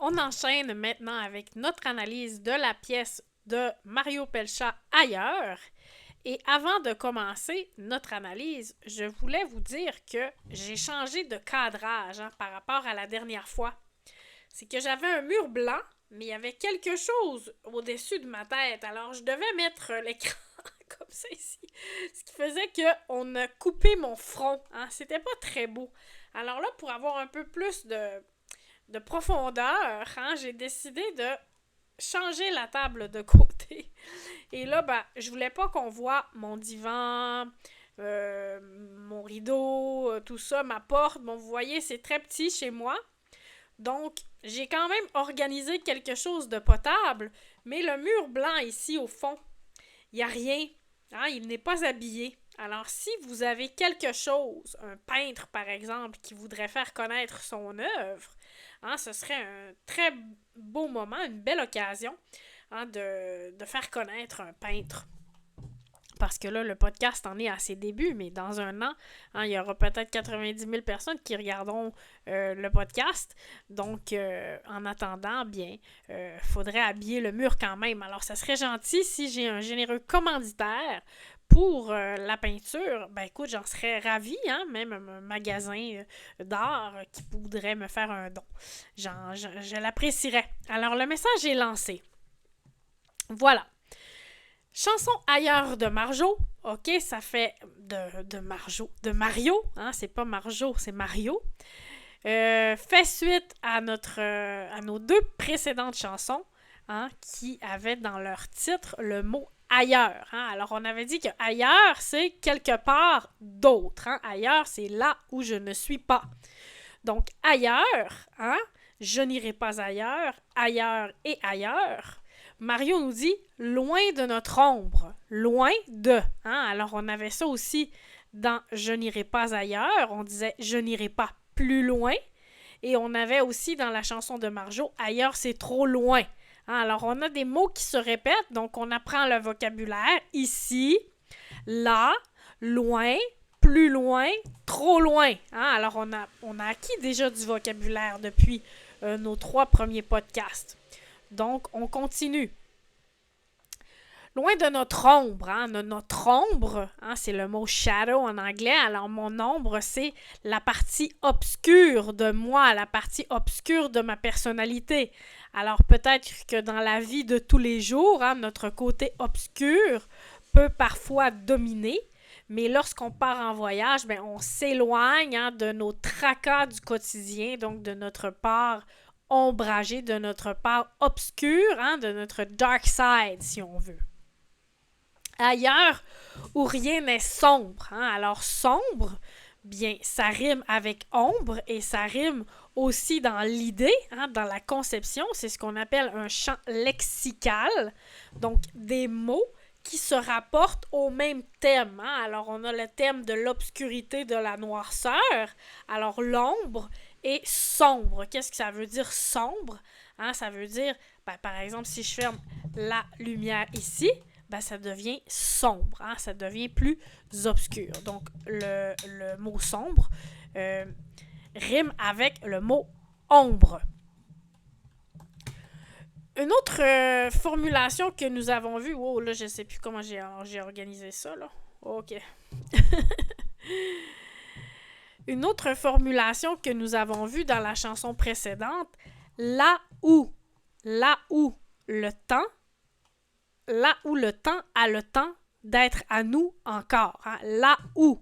On enchaîne maintenant avec notre analyse de la pièce de Mario Pelcha Ailleurs. Et avant de commencer notre analyse, je voulais vous dire que j'ai changé de cadrage par rapport à la dernière fois. C'est que j'avais un mur blanc, mais il y avait quelque chose au-dessus de ma tête. Alors, je devais mettre l'écran comme ça ici. Ce qui faisait qu'on a coupé mon front. C'était pas très beau. Alors là, pour avoir un peu plus de profondeur, j'ai décidé de changer la table de côté. Et là, je voulais pas qu'on voit mon divan, mon rideau, tout ça, ma porte. Bon, vous voyez, c'est très petit chez moi. Donc, j'ai quand même organisé quelque chose de potable, mais le mur blanc ici, au fond, il n'y a rien. Il n'est pas habillé. Alors, si vous avez quelque chose, un peintre par exemple, qui voudrait faire connaître son œuvre, ce serait un très beau moment, une belle occasion de faire connaître un peintre. Parce que là, le podcast en est à ses débuts, mais dans un an, il y aura peut-être 90 000 personnes qui regarderont le podcast. Donc, en attendant, faudrait habiller le mur quand même. Alors, ça serait gentil si j'ai un généreux commanditaire pour la peinture. Ben écoute, j'en serais ravie, même un magasin d'art qui voudrait me faire un don. Je l'apprécierais. Alors, le message est lancé. Voilà. Chanson Ailleurs de Marjo, ok, ça fait de Mario, c'est pas Marjo, c'est Mario. Fait suite à nos deux précédentes chansons, qui avaient dans leur titre le mot ailleurs. Alors on avait dit que ailleurs c'est quelque part d'autre. Ailleurs c'est là où je ne suis pas. Donc ailleurs, je n'irai pas ailleurs, ailleurs et ailleurs. Mario nous dit « loin de notre ombre », loin de. Alors, on avait ça aussi dans « je n'irai pas ailleurs », on disait « je n'irai pas plus loin », et on avait aussi dans la chanson de Marjo « ailleurs, c'est trop loin ». Alors, on a des mots qui se répètent, donc on apprend le vocabulaire ici, là, loin, plus loin, trop loin. Alors, on a acquis déjà du vocabulaire depuis nos 3 premiers podcasts. Donc, on continue. Loin de notre ombre, notre ombre, c'est le mot shadow en anglais. Alors, mon ombre, c'est la partie obscure de moi, la partie obscure de ma personnalité. Alors, peut-être que dans la vie de tous les jours, notre côté obscur peut parfois dominer. Mais lorsqu'on part en voyage, on s'éloigne de nos tracas du quotidien, donc de notre part ombragée, de notre part obscure, de notre dark side, si on veut. Ailleurs où rien n'est sombre. Alors, sombre, ça rime avec ombre et ça rime aussi dans l'idée, dans la conception. C'est ce qu'on appelle un champ lexical. Donc, des mots qui se rapportent au même thème. Alors, on a le thème de l'obscurité, de la noirceur. Alors, l'ombre et sombre. Qu'est-ce que ça veut dire sombre? Ça veut dire, par exemple, si je ferme la lumière ici, ça devient sombre, ça devient plus obscur. Donc, le mot sombre rime avec le mot ombre. Une autre formulation que nous avons vue, là, je ne sais plus comment j'ai organisé ça, là. OK. Une autre formulation que nous avons vue dans la chanson précédente, là où le temps a le temps d'être à nous encore. Là où.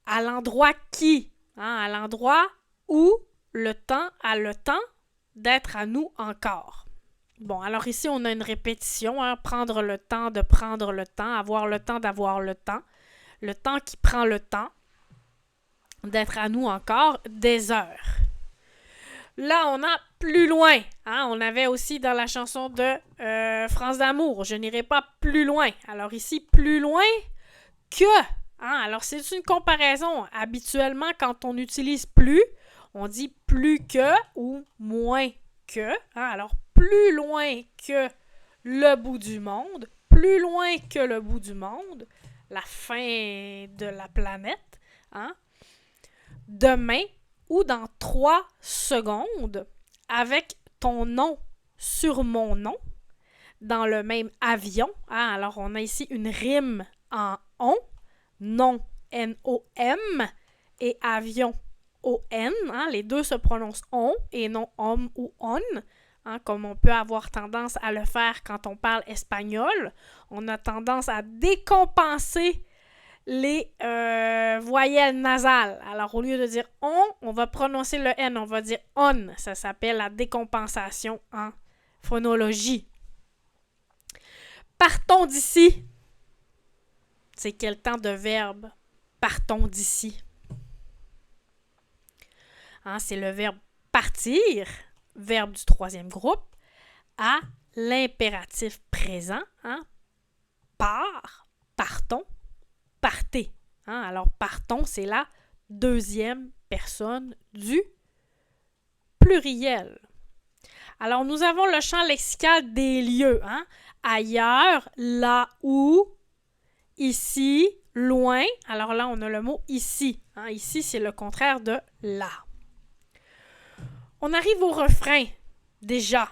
À l'endroit qui. À l'endroit où le temps a le temps d'être à nous encore. Bon, alors ici, on a une répétition. Prendre le temps de prendre le temps. Avoir le temps d'avoir le temps. Le temps qui prend le temps d'être à nous encore des heures. Là, on a plus loin. On avait aussi dans la chanson de France d'amour, je n'irai pas plus loin. Alors ici, plus loin que. Alors, c'est une comparaison. Habituellement, quand on utilise plus, on dit plus que ou moins que. Alors, plus loin que le bout du monde, plus loin que le bout du monde, la fin de la planète. Demain ou dans 3 secondes avec ton nom sur mon nom dans le même avion. Hein? Alors, on a ici une rime en on, nom, N-O-M, et avion, O-N. Hein? Les deux se prononcent on et non homme ou on. Hein? Comme on peut avoir tendance à le faire quand on parle espagnol. On a tendance à décompenser les voyelles nasales. Alors, au lieu de dire on va prononcer le N, on va dire on. Ça s'appelle la décompensation en phonologie. Partons d'ici. C'est quel temps de verbe? Partons d'ici. Hein, c'est le verbe partir, verbe du troisième groupe, à l'impératif présent. Hein? Partons, partez. Hein? Alors, partons, c'est la deuxième personne du pluriel. Alors, nous avons le champ lexical des lieux. Hein? Ailleurs, là où, ici, loin. Alors là, on a le mot ici. Hein? Ici, c'est le contraire de là. On arrive au refrain. Déjà.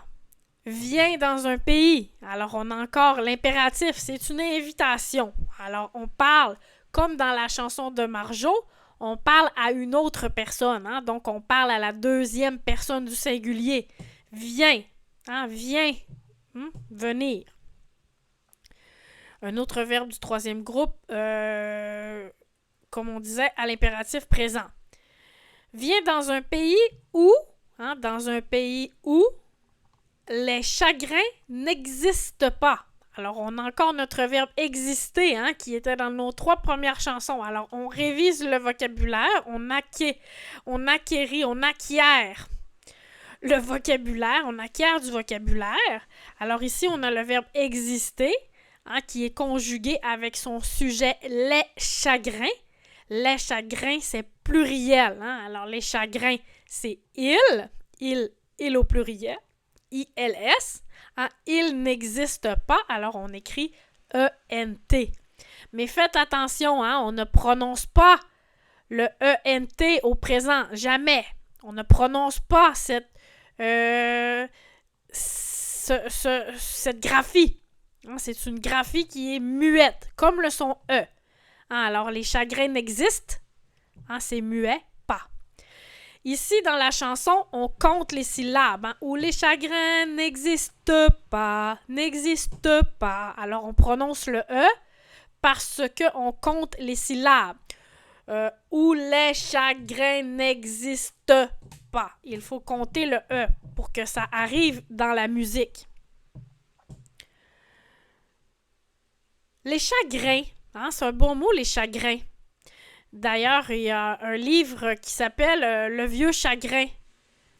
Viens dans un pays. Alors, on a encore l'impératif. C'est une invitation. Alors, on parle, comme dans la chanson de Marjo, on parle à une autre personne. Hein? Donc, on parle à la deuxième personne du singulier. Viens. Hein? Viens. Venir. Un autre verbe du troisième groupe, comme on disait, à l'impératif présent. Viens dans un pays où, hein, dans un pays où les chagrins n'existent pas. Alors, on a encore notre verbe exister, hein, qui était dans nos 3 premières chansons. Alors, on révise le vocabulaire, on acquiert le vocabulaire, on acquiert du vocabulaire. Alors ici, on a le verbe exister, hein, qui est conjugué avec son sujet les chagrins. Les chagrins, c'est pluriel. Hein? Alors, les chagrins, c'est il au pluriel, I-L-S. Hein? Il n'existe pas, alors on écrit E-N-T. Mais faites attention, hein, on ne prononce pas le E-N-T au présent, jamais. On ne prononce pas cette graphie. Hein, c'est une graphie qui est muette, comme le son E. Hein, alors, les chagrins n'existent. Hein, c'est muet, pas. Ici, dans la chanson, on compte les syllabes. Hein, où les chagrins n'existent pas. Alors, on prononce le E parce qu'on compte les syllabes. Où les chagrins n'existent pas. Il faut compter le E pour que ça arrive dans la musique. Les chagrins, hein, c'est un bon mot, les chagrins. D'ailleurs, il y a un livre qui s'appelle Le vieux chagrin.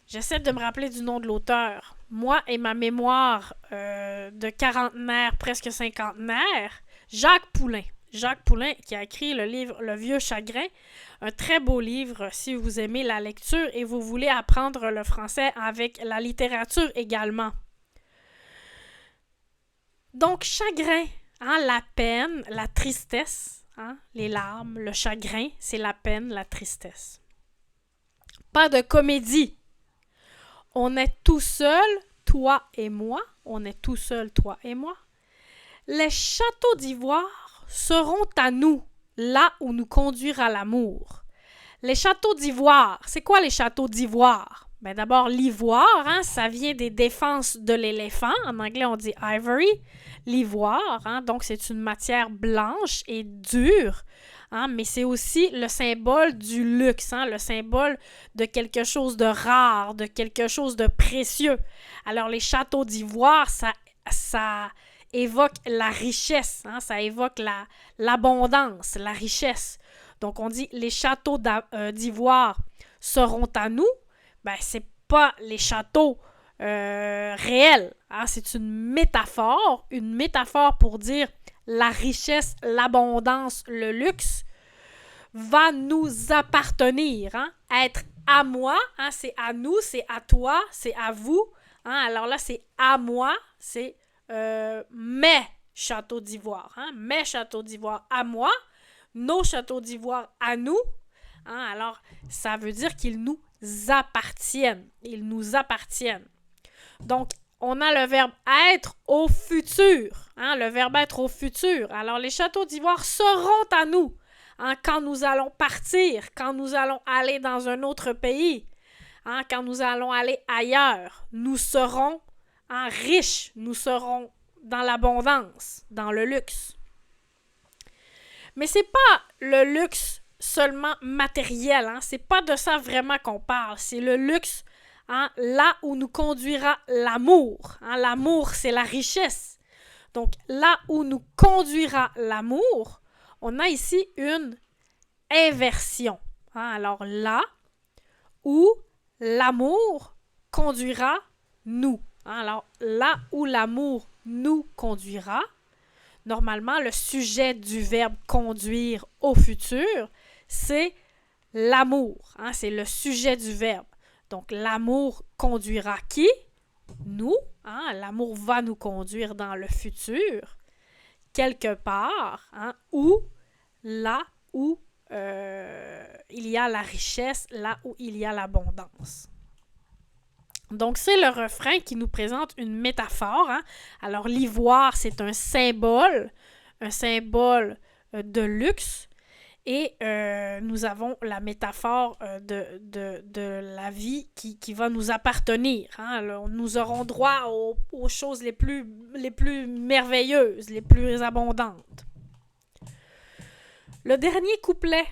J'essaie de me rappeler du nom de l'auteur. Moi et ma mémoire de quarantenaire, presque cinquantenaire, Jacques Poulain. Jacques Poulain qui a écrit le livre Le vieux chagrin, un très beau livre si vous aimez la lecture et vous voulez apprendre le français avec la littérature également. Donc, chagrin, hein, la peine, la tristesse, hein, les larmes, le chagrin, c'est la peine, la tristesse. Pas de comédie. On est tout seul, toi et moi. On est tout seul, toi et moi. Les châteaux d'ivoire seront à nous, là où nous conduira l'amour. Les châteaux d'ivoire, c'est quoi les châteaux d'ivoire? Ben d'abord, l'ivoire, hein, ça vient des défenses de l'éléphant. En anglais, on dit ivory. L'ivoire, hein, donc c'est une matière blanche et dure, hein, mais c'est aussi le symbole du luxe, hein, le symbole de quelque chose de rare, de quelque chose de précieux. Alors, les châteaux d'ivoire, ça évoque la richesse, hein, ça évoque l'abondance, la richesse. Donc, on dit les châteaux d'ivoire seront à nous. Ben, c'est pas les châteaux réels. Hein? C'est une métaphore pour dire la richesse, l'abondance, le luxe va nous appartenir. Hein? Être à moi, hein? C'est à nous, c'est à toi, c'est à vous. Hein? Alors là, c'est à moi, c'est mes châteaux d'ivoire. Hein? Mes châteaux d'ivoire à moi, nos châteaux d'ivoire à nous. Hein? Alors, ça veut dire qu'ils nous appartiennent. Ils nous appartiennent. Donc, on a le verbe être au futur. Hein? Le verbe être au futur. Alors, les châteaux d'ivoire seront à nous quand nous allons partir, quand nous allons aller dans un autre pays, quand nous allons aller ailleurs. Nous serons riches, nous serons dans l'abondance, dans le luxe. Mais c'est pas le luxe seulement matériel, c'est pas de ça vraiment qu'on parle, c'est le luxe là où nous conduira l'amour. L'amour, c'est la richesse. Donc, là où nous conduira l'amour, on a ici une inversion. Alors, là où l'amour conduira nous. Alors, là où l'amour nous conduira, normalement, le sujet du verbe conduire au futur, c'est l'amour. C'est le sujet du verbe. Donc, l'amour conduira qui? Nous. L'amour va nous conduire dans le futur, quelque part, là où il y a la richesse, là où il y a l'abondance. Donc, c'est le refrain qui nous présente une métaphore. Alors, l'ivoire, c'est un symbole de luxe. Et nous avons la métaphore de la vie qui va nous appartenir. Alors, nous aurons droit aux choses les plus merveilleuses, les plus abondantes. Le dernier couplet.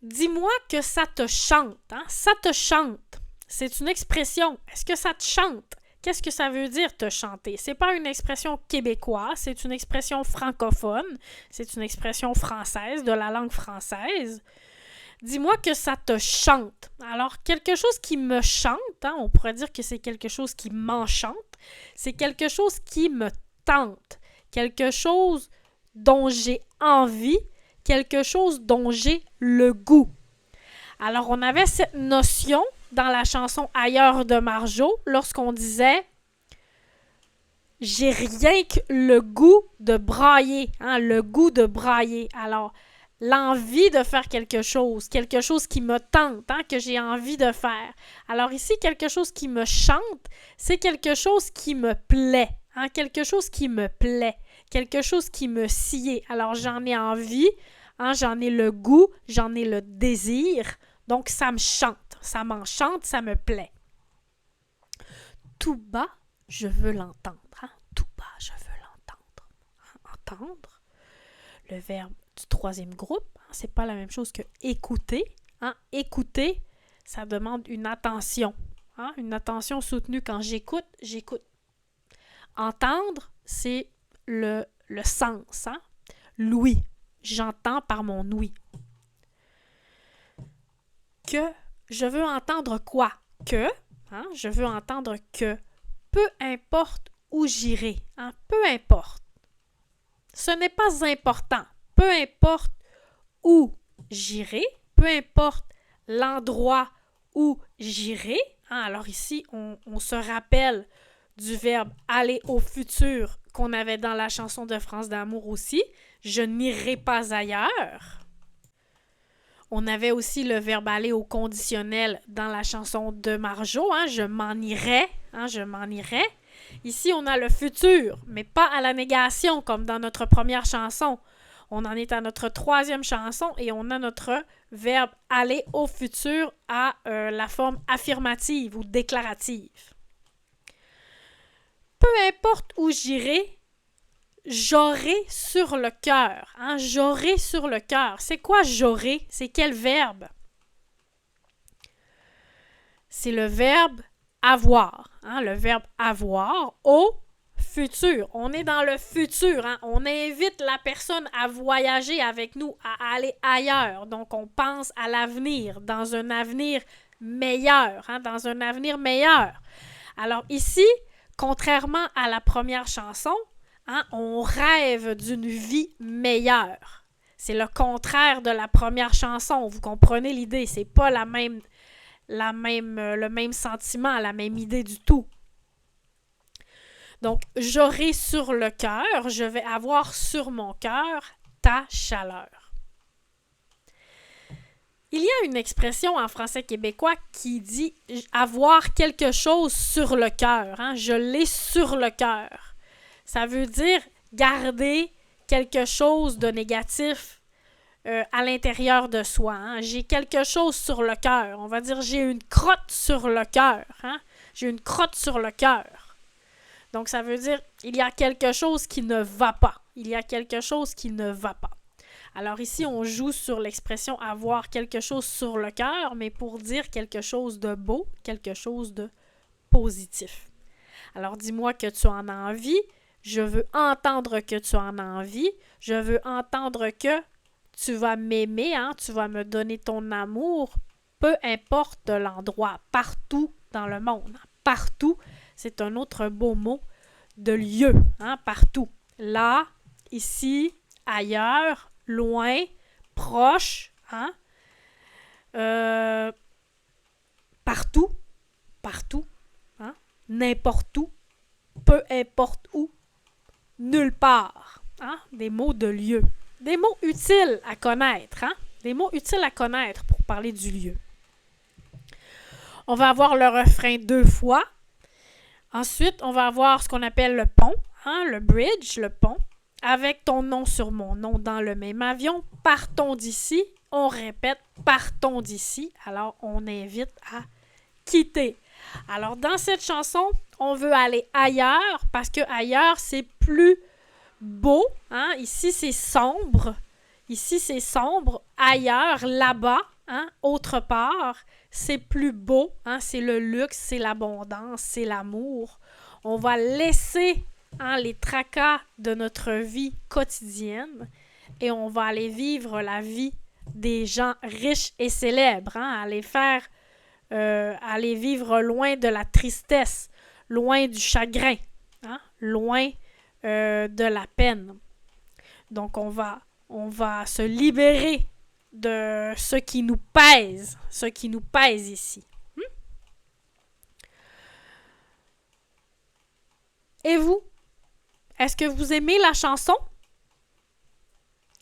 Dis-moi que ça te chante. Ça te chante. C'est une expression. Est-ce que ça te chante? Qu'est-ce que ça veut dire te chanter? C'est pas une expression québécoise, c'est une expression francophone, c'est une expression française, de la langue française. Dis-moi que ça te chante. Alors, quelque chose qui me chante, on pourrait dire que c'est quelque chose qui m'enchante, c'est quelque chose qui me tente, quelque chose dont j'ai envie, quelque chose dont j'ai le goût. Alors, on avait cette notion dans la chanson Ailleurs de Marjo, lorsqu'on disait « J'ai rien que le goût de brailler », le goût de brailler. Alors, l'envie de faire quelque chose qui me tente, que j'ai envie de faire. Alors ici, quelque chose qui me chante, c'est quelque chose qui me plaît, quelque chose qui me plaît, quelque chose qui me sied. Alors, j'en ai envie, j'en ai le goût, j'en ai le désir, donc ça me chante. Ça m'enchante, ça me plaît. Tout bas, je veux l'entendre. Tout bas, je veux l'entendre. Entendre, le verbe du troisième groupe, c'est pas la même chose que écouter. Écouter, ça demande une attention. Une attention soutenue. Quand j'écoute, j'écoute. Entendre, c'est le sens. L'ouïe. J'entends par mon ouïe. Que je veux entendre quoi? Que, je veux entendre que. Peu importe où j'irai. Peu importe. Ce n'est pas important. Peu importe où j'irai, peu importe l'endroit où j'irai. Alors ici, on se rappelle du verbe aller au futur qu'on avait dans la chanson de France d'amour aussi. Je n'irai pas ailleurs. On avait aussi le verbe aller au conditionnel dans la chanson de Marjo. Je m'en irai. Je m'en irai. Ici, on a le futur, mais pas à la négation comme dans notre première chanson. On en est à notre troisième chanson et on a notre verbe aller au futur à la forme affirmative ou déclarative. Peu importe où j'irai, j'aurai sur le cœur. J'aurai sur le cœur. C'est quoi j'aurai? C'est quel verbe? C'est le verbe avoir. Le verbe avoir au futur. On est dans le futur. On invite la personne à voyager avec nous, à aller ailleurs. Donc, on pense à l'avenir, dans un avenir meilleur. Dans un avenir meilleur. Alors ici, contrairement à la première chanson, on rêve d'une vie meilleure. C'est le contraire de la première chanson. Vous comprenez l'idée? C'est pas le même sentiment, la même idée du tout. Donc, j'aurai sur le cœur, je vais avoir sur mon cœur ta chaleur. Il y a une expression en français québécois qui dit « avoir quelque chose sur le cœur ». Hein? Je l'ai sur le cœur. Ça veut dire garder quelque chose de négatif à l'intérieur de soi. Hein? J'ai quelque chose sur le cœur. On va dire j'ai une crotte sur le cœur. Hein? J'ai une crotte sur le cœur. Donc, ça veut dire il y a quelque chose qui ne va pas. Il y a quelque chose qui ne va pas. Alors ici, on joue sur l'expression « avoir quelque chose sur le cœur », mais pour dire quelque chose de beau, quelque chose de positif. Alors, dis-moi que tu en as envie. Je veux entendre que tu en as envie. Je veux entendre que tu vas m'aimer, hein? Tu vas me donner ton amour, peu importe l'endroit, partout dans le monde. Partout, c'est un autre beau mot de lieu, hein? Partout. Là, ici, ailleurs, loin, proche, hein? Partout, hein? N'importe où, peu importe où, nulle part, hein? Des mots de lieu. Des mots utiles à connaître, hein? Des mots utiles à connaître pour parler du lieu. On va avoir le refrain 2 fois. Ensuite, on va avoir ce qu'on appelle le pont, hein? Le bridge, le pont. Avec ton nom sur mon nom dans le même avion, partons d'ici. On répète, partons d'ici. Alors, on invite à quitter. Alors, dans cette chanson, on veut aller ailleurs parce que ailleurs, c'est plus beau. Hein? Ici, c'est sombre. Ici, c'est sombre. Ailleurs, là-bas, hein? Autre part, c'est plus beau. Hein? C'est le luxe, c'est l'abondance, c'est l'amour. On va laisser les tracas de notre vie quotidienne et on va aller vivre la vie des gens riches et célèbres, hein, aller vivre loin de la tristesse, loin du chagrin, hein, loin de la peine. Donc on va se libérer de ce qui nous pèse ici. Et vous? Est-ce que vous aimez la chanson?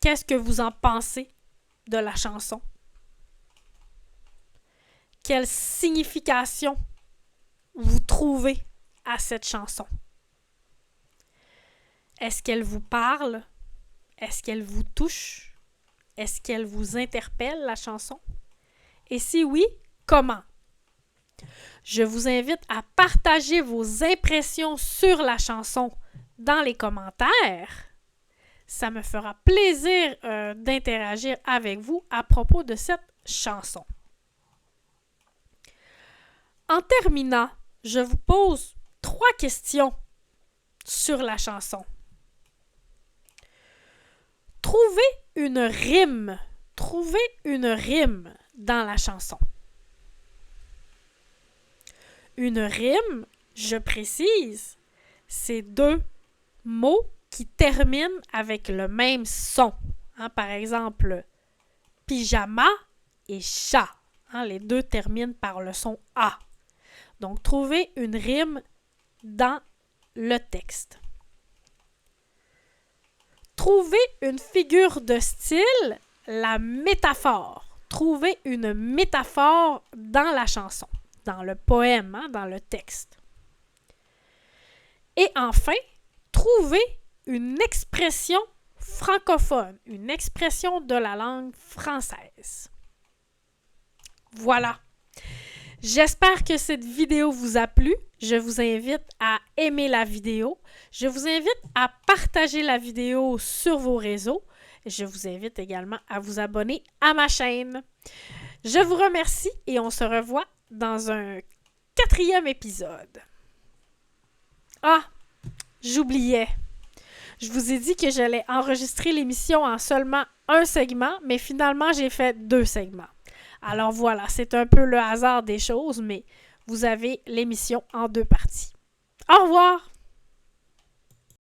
Qu'est-ce que vous en pensez de la chanson? Quelle signification vous trouvez à cette chanson? Est-ce qu'elle vous parle? Est-ce qu'elle vous touche? Est-ce qu'elle vous interpelle, la chanson? Et si oui, comment? Je vous invite à partager vos impressions sur la chanson dans les commentaires. Ça me fera plaisir d'interagir avec vous à propos de cette chanson. En terminant, je vous pose 3 questions sur la chanson. Trouvez une rime dans la chanson. Une rime, je précise, c'est 2 mots qui terminent avec le même son. Hein, par exemple, pyjama et chat. Hein, les 2 terminent par le son A. Donc, trouvez une rime dans le texte. Trouvez une figure de style, la métaphore. Trouvez une métaphore dans la chanson, dans le poème, hein, dans le texte. Et enfin, trouvez une expression francophone, une expression de la langue française. Voilà. J'espère que cette vidéo vous a plu. Je vous invite à aimer la vidéo. Je vous invite à partager la vidéo sur vos réseaux. Je vous invite également à vous abonner à ma chaîne. Je vous remercie et on se revoit dans un 4e épisode. Ah, j'oubliais. Je vous ai dit que j'allais enregistrer l'émission en seulement un segment, mais finalement, j'ai fait 2 segments. Alors voilà, c'est un peu le hasard des choses, mais vous avez l'émission en 2 parties. Au revoir!